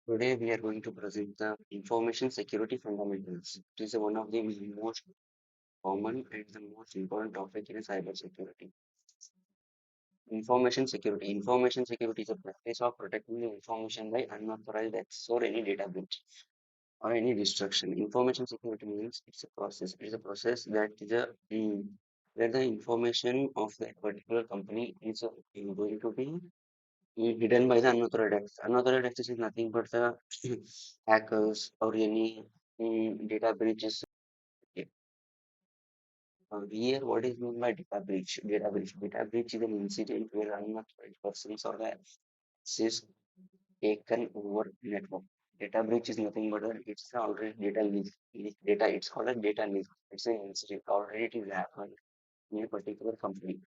Today we are going to present the information security fundamentals. It is one of the most common and the most important topic in cyber security. Information security. Information security is a practice of protecting the information by unauthorized access or any data breach or any destruction. Information security means it's a process. It is a process that is where the information of that particular company is going to be hidden by the unauthorized access. Unauthorized access is nothing but the hackers or any data breaches. Okay. Here, what is meant by data breach? Data breach. Data breach is an incident where unauthorized persons or the access taken over network. Data breach is nothing but it's already data leak data. It's called a data leak. It's an incident already it is happened in a particular company.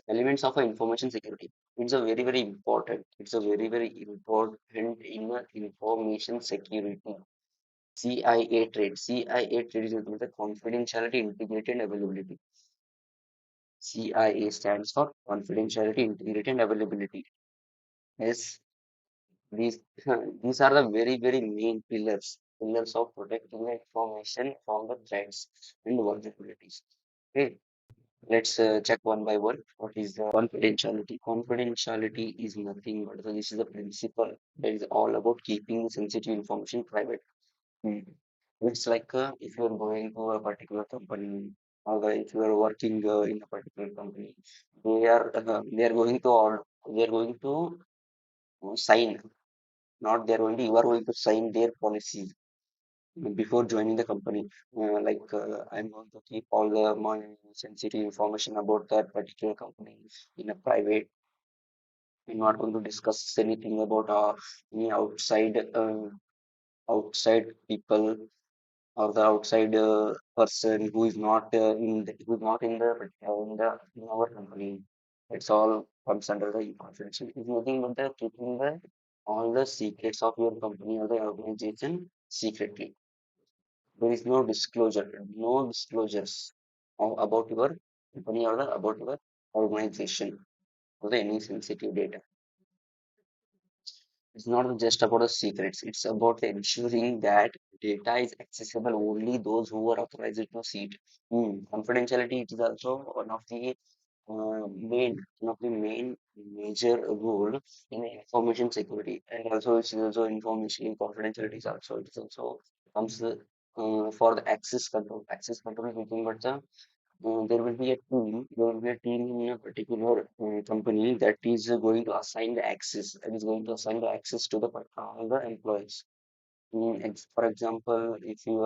Elements of a information security. It's a very important. It's a very important in a information security. CIA trade. CIA trade is nothing but the confidentiality, integrity, and availability. CIA stands for confidentiality, integrity, and availability. Yes, these these are the very main pillars of protecting the information from the threats and vulnerabilities. Okay. Let's check one by one. What is the confidentiality? Confidentiality is nothing but this is a principle that is all about keeping sensitive information private. Mm. It's like if you're going to a particular company or if you are working in a particular company, they are going to all they are going to sign, not they are going to you are going to sign their policies before joining the company. I'm going to keep all the my sensitive information about that particular company in a private. I'm not going to discuss anything about any outside people or the outside person who is not who is not in our company. It's all comes under the confidential. It's nothing but the keeping the all the secrets of your company or the organization secretly. There is no disclosures about your company or about your organization or any sensitive data. It's not just about the secrets, it's about ensuring that data is accessible only those who are authorized to see it. Confidentiality it is also one of the main major role in information security, and also it's also information confidentiality is also it is also comes for the access control. Access control is nothing but the there will be a team. There will be a team in a particular company that is going to assign the access. That is going to assign the access to the all the employees. For example, if you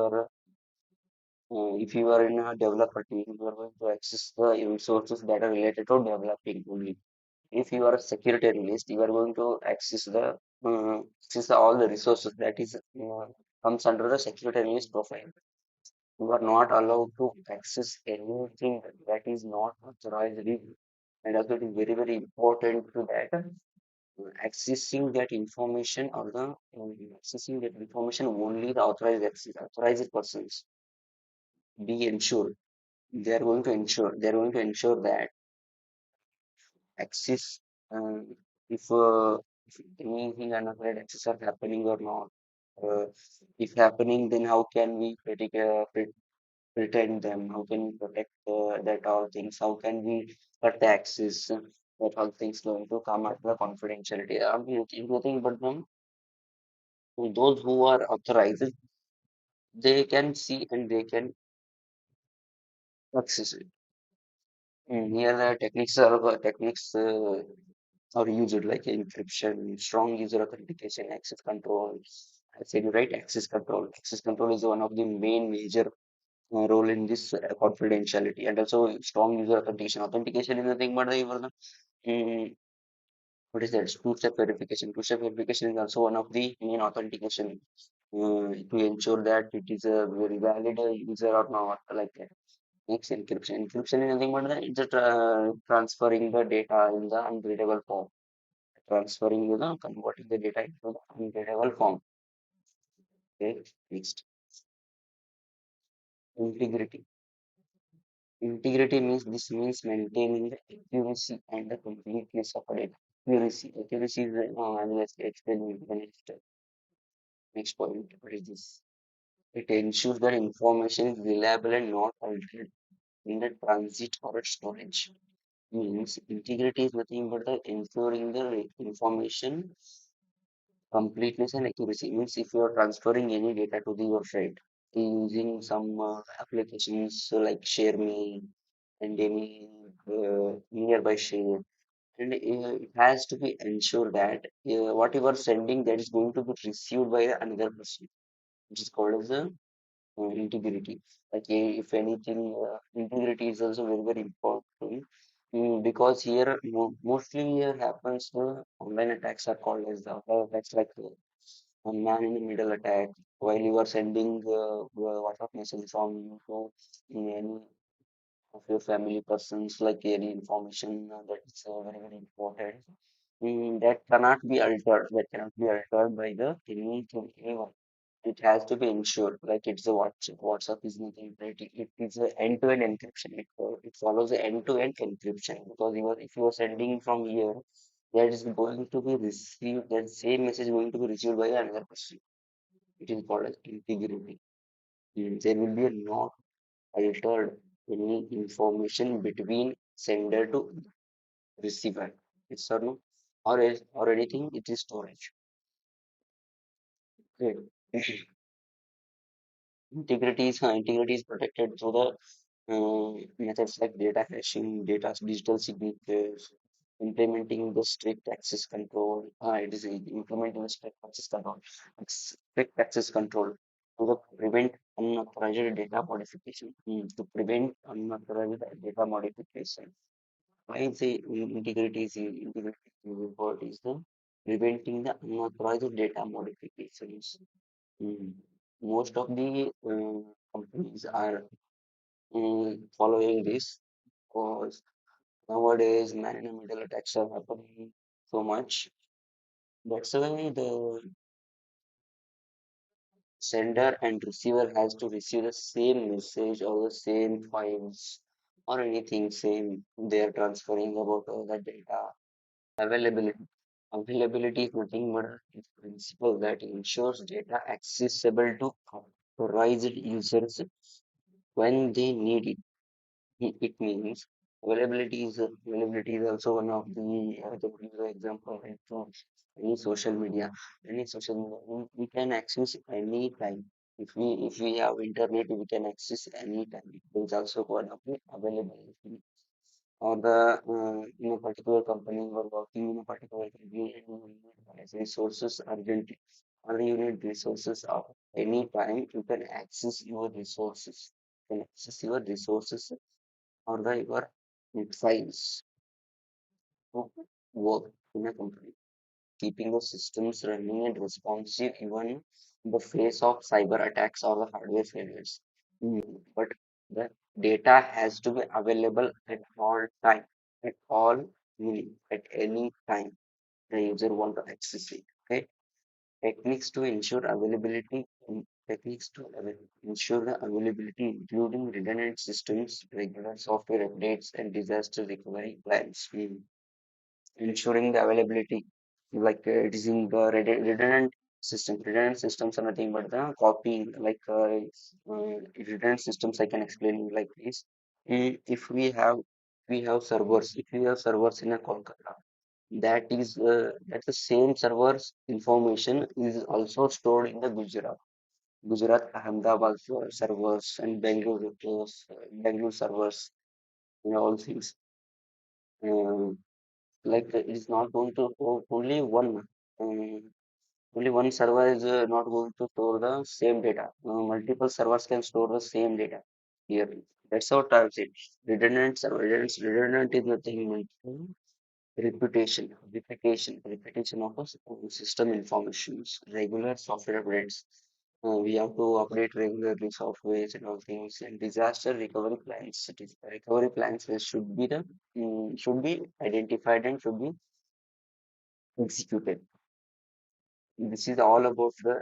are in a developer team, you are going to access the resources that are related to developing only. If you are a security analyst, you are going to access all the resources that is comes under the security analyst profile. You are not allowed to access anything that is not authorized legally. And also it is very important to that accessing that information or the accessing that information only the authorized persons be ensured. They are going to ensure that access uh, if, uh, if anything unauthorized access are happening or not. Uh, if happening, then how can we pretend them? How can we protect that all things? How can we cut the access? That all things going to come at the confidentiality. If nothing but them, those who are authorized, they can see and they can access it. Here the techniques are used like encryption, strong user authentication, access control. I said you right, access control. Access control is one of the main major role in this confidentiality, and also strong user authentication. Authentication is nothing but what is that? Two-step verification. Two-step verification is also one of the main authentication to ensure that it is a very valid user or not. Like that. Next, encryption. Encryption is nothing but it's a transferring the data in the unreadable form. Converting the data into the unreadable form. Okay. Next, integrity. Integrity means this means maintaining the accuracy and the completeness of a data. Accuracy. Accuracy is as I explained in the next step. Next point, what is this? It ensures that information is reliable and not altered in the transit or storage. Means integrity is nothing but the ensuring the information completeness and accuracy. Means if you are transferring any data to the website using some applications like ShareMe and any nearby share, and it has to be ensured that what you are sending that is going to be received by another person, which is called as the integrity. Like if anything, integrity is also very very important. Because here mostly here happens online attacks are called as the attacks like a man in the middle attack while you are sending WhatsApp message from you to any of your family persons, like any information that is very very important. That cannot be altered. That cannot be altered by the anyone. It has to be ensured. Like it's a WhatsApp. WhatsApp is nothing, right? It is a end-to-end encryption. It follows the end-to-end encryption because if you are sending from here, that is going to be received. That same message going to be received by another person. It is called as integrity. There will be a not altered any information between sender to receiver. It's or no, or anything. It is storage. Great. Integrity is protected through the methods like data hashing, data digital signatures, implementing the strict access control. It is implementing the strict access control to prevent unauthorized data modification. To prevent unauthorized data modification. Why say integrity is important is the preventing the unauthorized data modifications. Mm. Most of the companies are following this because nowadays man in the middle attacks are happening so much. That's why the sender and receiver has to receive the same message or the same files or anything same they are transferring about all the data. Availability. Availability is nothing but a principle that ensures data accessible to authorized users when they need it. It means availability is also one of the example right from any social media. Any social media we can access any time. If we have internet, we can access any time. It is also one of the availability. Or the in a particular company or working in a particular company, and you need resources urgently. Only you need resources of any time. You can access your resources. You can access your resources or your files to work in a company, keeping the systems running and responsive even in the face of cyber attacks or the hardware failures. But the data has to be available at all time, at all meaning at any time the user want to access it. Okay, techniques to ensure availability. Techniques to ensure the availability, including redundant systems, regular software updates, and disaster recovery plans. Ensuring the availability, like it is in the redundant system. Redundant systems are nothing but the copying, like redundant systems. I can explain you like this. If we have servers, if we have servers in a Kolkata, that the same servers information is also stored in the Gujarat, Ahmedabad servers, and Bangalore servers. All things. Um, like it is not going to only um, only one server is not going to store the same data. Multiple servers can store the same data here. That's how I say redundant server. Redundant is nothing but repetition of system informations, regular software updates. We have to update regularly softwares and all things, and disaster recovery plans. It is recovery plans should be should be identified and should be executed. This is all about the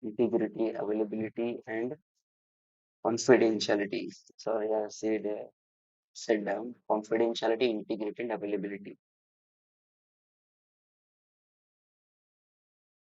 integrity, availability, and confidentiality. Sorry, I said down confidentiality, integrity, and availability.